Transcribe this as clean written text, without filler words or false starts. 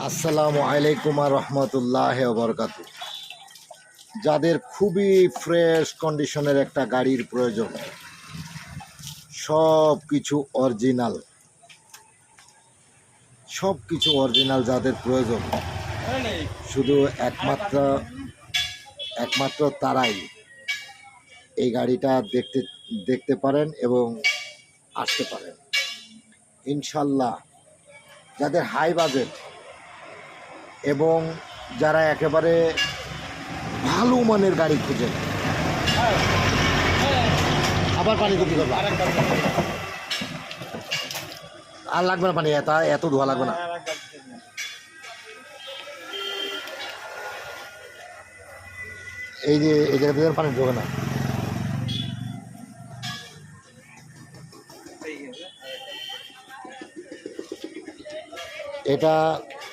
আসসালামু আলাইকুম রহমতুল্লাহ বরকাতু। যাদের খুবই ফ্রেশ কন্ডিশনের একটা গাড়ির প্রয়োজন, সব কিছু অরিজিনাল, যাদের প্রয়োজন, শুধু একমাত্র তারাই এই গাড়িটা দেখতে পারেন এবং আসতে পারেন ইনশাল্লাহ। যাদের হাই বাজেট এবং যারা একেবারে ভালো মানের গাড়ি খুঁজেন, আবার পানি তো কি করবো, আর লাগবে না পানি, এত ধোয়া লাগবে না। এই যে এই জায়গাতে পানি ঢোকে না। এটা